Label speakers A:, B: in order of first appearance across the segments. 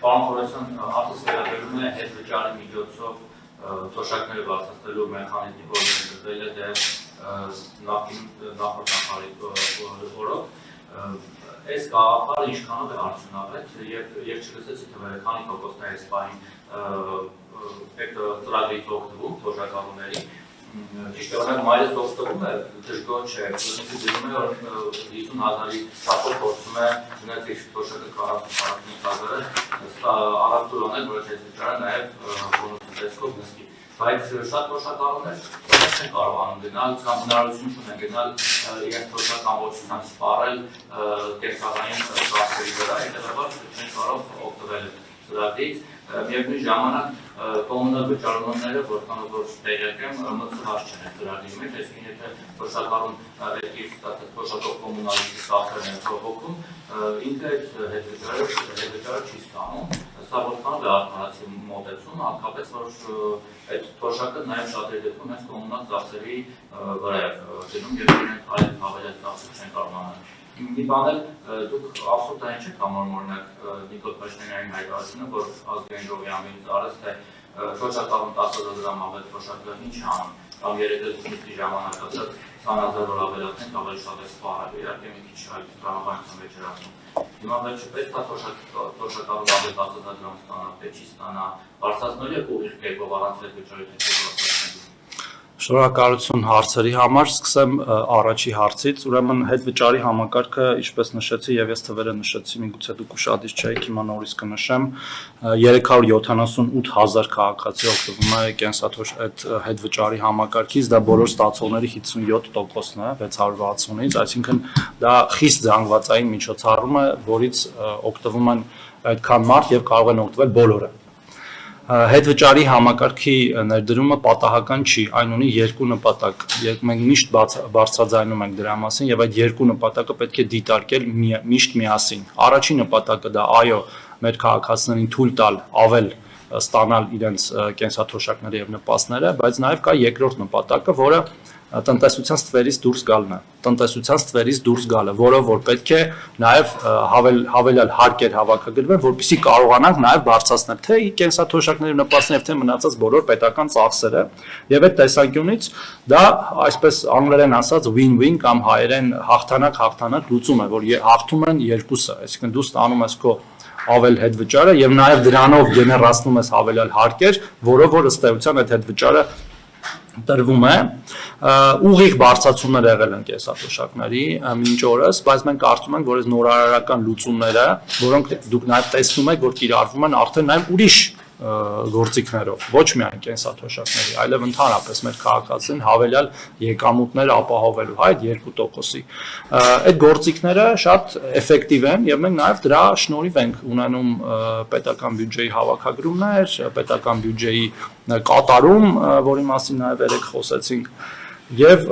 A: Պարոն Խորասյան, արդյոք վերաբերում է հետվճարի միջոցով թոշակները բարձրացնելու մեխանիզմի, որ ներդրվել է դեռ նախորդ նախարարի օրոք, այս գաղափարը ինչքանով է արդյունավետ եւ չլսեցի թվերը քանի տոկոսն է այս պահին այդ ծրագրից օգտվում թոշակառուների ճիշտ է օրինակ մայրս օգտվում է դժգոհ չէ դնում է 50,000-ի չափով փորձում է ունեցել թոշակը 40-45,000-ը առավտուրանել որ այդ վճարը նաեւ բոնուսի տեսքով նստի բայց շատ թոշակառուներ չեն կարողանում գնալ կամ հնարավորություն չունեն գնալ իրենց թոշական ոչնչանց սպառել կենսաղային ծախսերի վրա հետևաբար չեն կարող օգտվել ծրագրից միևնույն ժամանակ կոմունալ վճարումները որքանով որ տեղյակ եմ մտցված չեն այդ ծրագրի մեջ այսինքն եթե թոշակառուն վերքից ստացած թոշակով կոմունալի ծախսերն են փոխվում ինքը այդ հետվճարը չի ստանում սա որքանով է արդարացի մոտեցում հատկապես որ այդ թոշակը նաև շատերի դեպքում հենց կոմունալ ծախսերի վրա է դնում եւ իրենք այլ հավելյալ ծախսեր չեն կարողանալ մի բան էլ դուք աբսոլյուտային չեք համարում օրինակ Նիկոլ Փաշինյանին հայտարարությունը որ ազգային ժողովի ամենից արած թե թոշակառուն 10,000 դրամ ավել թոշակը ինչ է անում կամ երեգրությունների ժամանակ ասած 20,000 որ ավելացնենք ավելի շատ է սպառել իհարկե մի քիչ այլ տրամաբանության մեջ էր ասում հիմա վերջը պետք է թոշակառուն ավել 10,000 դրամ ստանա պետք չի ստանա բարձրացնելու է ուղիղ կերպով առանց վճարի
B: Շնորհակալություն հարցերի համար, սկսեմ առաջի հարցից, ուրեմն հետվճարի համակարգը, ինչպես նշեցի եւ ես թվերը նշեցի, միգուցե դուք ուշադիր չեք, հիմա նորից կնշեմ, 378,000 քաղաքացի օգտվում է կենսաթոշ այդ հետվճարի համակարգից, դա բոլոր ստացողների 57%-ն է 660-ից, այսինքն դա խիստ զանգվածային միջոցառում է, որից օգտվում են այդքան մարդ եւ կարող են օգտվել բոլորը Հետվճարի համակարգի ներդրումը պատահական չի, այն ունի երկու նպատակ, մենք միշտ բարձրաձայնում ենք դրա մասին եւ այդ երկու նպատակը պետք է դիտարկել միշտ միասին։ Առաջին նպատակը դա այո, մեր քաղաքացիներին թույլ տալ ավել ստանալ իրենց կենսաթոշակները եւ նպաստները, բայց նաեւ կա երկրորդ նպատակը, որը տնտեսության ստվերից դուրս գալն է, տնտեսության ստվերից դուրս գալը, որով որ պետք է նաև հավելյալ հարկեր հավաքագրվեն, որպեսզի կարողանանք նաև բարձրացնել թե կենսաթոշակների նպաստները, թե մնացած բոլոր պետական ծախսերը, եւ այդ տեսանկյունից դա այսպես անգլերեն ասած win-win կամ հայերեն հաղթանակ լուծում է, որ հաղթում են երկուսը, այսինքն դու ստանում ես քո ավել հետվճարը եւ նաև դրանով գեներացնում ես հավելյալ հարկեր, որով որ ըստ էության այդ հետվճարը տրվում է ուղիղ բարձրացումներ եղել են կենսաթոշակների մինչ օրս, բայց մենք կարծում ենք, որ այս նորարարական լուծումները, որոնք դուք նաև տեսնում եք, որ կիրառվում են արդեն նաև ուրիշ գործիքներով, ոչ միայն կենսաթոշակների, այլև ընդհանրապես մեր քաղաքացիներին հավելյալ եկամուտներ ապահովելու, այդ 2%-ի։ Այդ գործիքները շատ էֆեկտիվ են եւ մենք նաև դրա շնորհիվ ենք ունենում պետական բյուջեի հավաքագրումներ, պետական բյուջեի կատարում, որի մասին նաև երեք խոսեցինք, եւ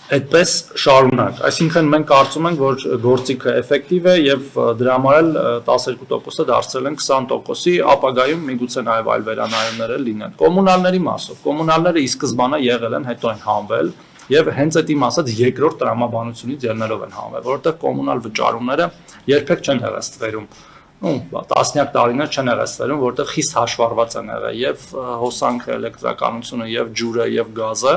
B: այդպես շարունակ, այսինքն մենք կարծում ենք, որ գործիքը էֆեկտիվ է եւ դրա համար էլ 12%-ը դարձել են 20%-ի, ապագայում միգուցե նաեւ այլ վերանայումներ լինեն։ Կոմունալների մասով, կոմունալները ի սկզբանե եղել են, հետո են հանվել եւ հենց այդ իմ ասած երկրորդ տրամաբանությունից ելնելով են հանվել, որովհետեւ կոմունալ վճարումները երբեք չեն եղել ստվերում տասնյակ տարիներ չեն եղել ստվերում, որտեղ խիստ հաշվառված են եղել եւ հոսանքը, էլեկտրականությունը եւ ջուրը եւ գազը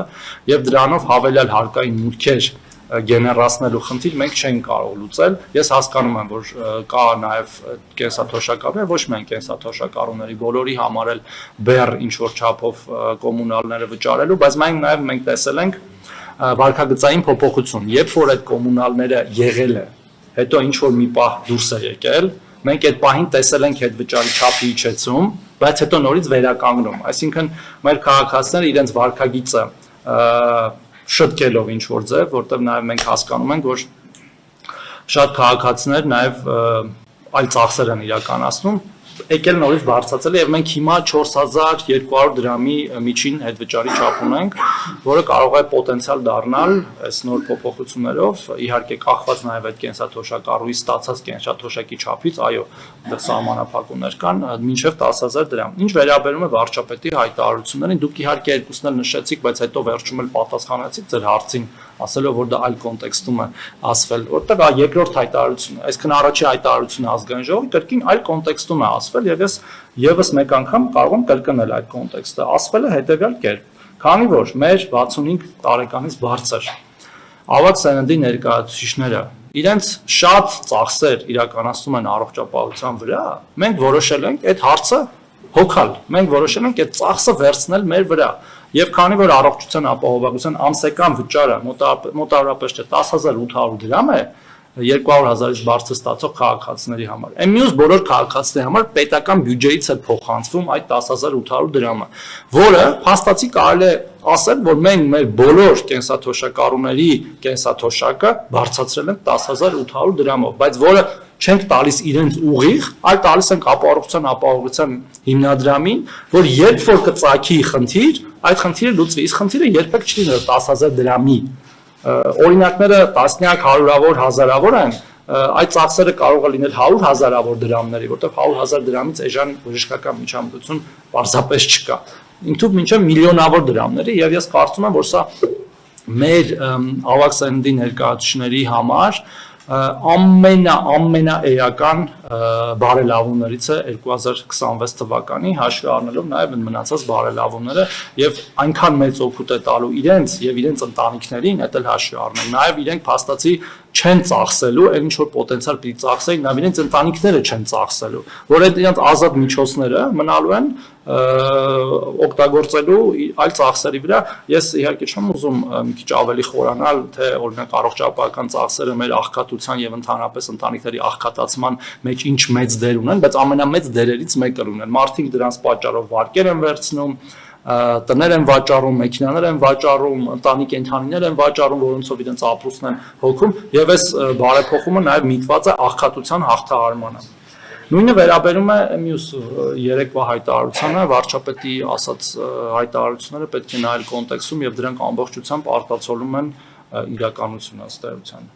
B: եւ դրանով հավելյալ հարկային մուտքեր գեներացնելու խնդիր մենք չենք կարող լուծել։ Ես հասկանում եմ, որ կա նաեւ կենսաթոշակառուներ, ոչ միայն կենսաթոշակառուների, բոլորի համար էլ բեռ ինչ որ չափով կոմունալները վճարելու, բայց մենք տեսել ենք վարկագծային փոփոխություն, երբ որ այդ կոմունալները եղել է, հետո ինչ որ մի պահ դուրս է եկել Մենք այդ պահին տեսել ենք հետվճարի չափի իջեցում, բայց հետո նորից վերականգնում։ Այսինքն մեր քաղաքացիները իրենց վարկագիծը շտկելով ինչ որ ձև, որտեղ նաև մենք հասկանում ենք, որ շատ քաղաքացիներ նաև այլ ծախսեր են իրականացնում, եկել նորից բարձրացել եւ մենք հիմա 4200 դրամի միջին հետվճարի չափ ունենք, որը կարող է պոտենցիալ դառնալ այս նոր փոփոխություններով, իհարկե կախված նաեւ այդ կենսաթոշակառուի ստացած կենսաթոշակի չափից, այո, այդտեղ սահմանափակումներ կան, մինչեւ 10000 դրամ։ Ինչ վերաբերում է վարչապետի հայտարարություններին, դուք իհարկե երկուսն էլ նշեցիք, բայց հետո վերջում էլ պատասխանեցիք ձեր հարցին, ասելով որ դա այլ կոնտեքստում է ասվել, որտեղ երկրորդ հայտարարությունը, այսինքն առաջի հայտարարությունը ազգային ժողովի կրկին այլ կոնտեքստում է ասվել եւ ես եւս մեկ անգամ կարող եմ կրկնել այդ կոնտեքստը, ասվել է հետեւյալ կերպ, քանի որ մեր 65 տարեկանից բարձր ավագ սերնդի ներկայացուցիչները իրենց շատ ծախսեր իրականացնում են առողջապահության վրա, մենք որոշել ենք այդ հարցը հոգալ, մենք որոշել ենք այդ ծախսը վերցնել մեր վրա Եվ քանի որ առողջության ապահովության ամսական վճարը մոտավորապես 10800 դրամ է 200,000-ից բարձր ստացող քաղաքացիների համար։ Այն մյուս բոլոր քաղաքացիների համար պետական բյուջեից է փոխանցվում այդ 10800 դրամը, որը փաստացի կարելի է ասել, որ մենք մեր բոլոր կենսաթոշակառուների կենսաթոշակը բարձրացրել ենք 10800 դրամով, բայց որը չենք տալիս իրենց ուղիղ, այլ տալիս ենք ապահովության հիմնադրամին, որ երբ որ կծագի խնդիր, այդ խնդիրը լուծվի, իսկ խնդիրը երբեք չլինի 10000 դրամի օրինակները տասնյակ, հարյուրավոր, հազարավոր են, այդ ծախսերը կարող է լինել 100,000-ավոր դրամների, որտեղ 100,000 դրամից էժան բժշկական միջամտություն պարզապես չկա։ Ինքնուրույն մինչև միլիոնավոր դրամների, եւ ես կարծում եմ, որ սա մեր ավագ սերնդի ներկայացուցիչների համար ամենաէական բարելավումներից է 2026 թվականի հաշվի առնելով նաև մնացած բարելավումները եւ այնքան մեծ օգուտ է տալու իրենց եւ իրենց ընտանիքներին, դա էլ հաշվի առնել։ Նաև իրենք փաստացի չեն ծախսելու, այն ինչ որ պոտենցիալ պիտի ծախսեին, նաև իրենց ընտանիքները չեն ծախսելու, որ այդ իրենց ազատ միջոցները մնալու են օգտագործելու այլ ծախսերի վրա։ Ես իհարկե չեմ ուզում մի քիչ ավելի խորանալ, թե օրինակ առողջապահական ծախսերը մեր աղքատության եւ ընդհանրապես ընտանիքների աղքատացման մեջ ինչ մեծ դեր ունեն, բայց ամենամեծ դերերից մեկը ունեն։ Մարդիկ դրանց պատճառով վարկեր են վերցնում, տներ են վաճառում, մեքենաներ են վաճառում, ընտանի կենդանիներ են վաճառում, որոնցով իրենց ապրուստն են հոգում, եւ այս բարեփոխումը նաեւ միտված է աղքատության հաղթահարմանը։ Նույնը վերաբերում է մյուս երեկվա հայտարարությանը, վարչապետի ասած հայտարարությունները պետք է նայել կոնտեքստում եւ դրանք ամբողջությամբ արտացոլում են իրականությունը ըստ էության։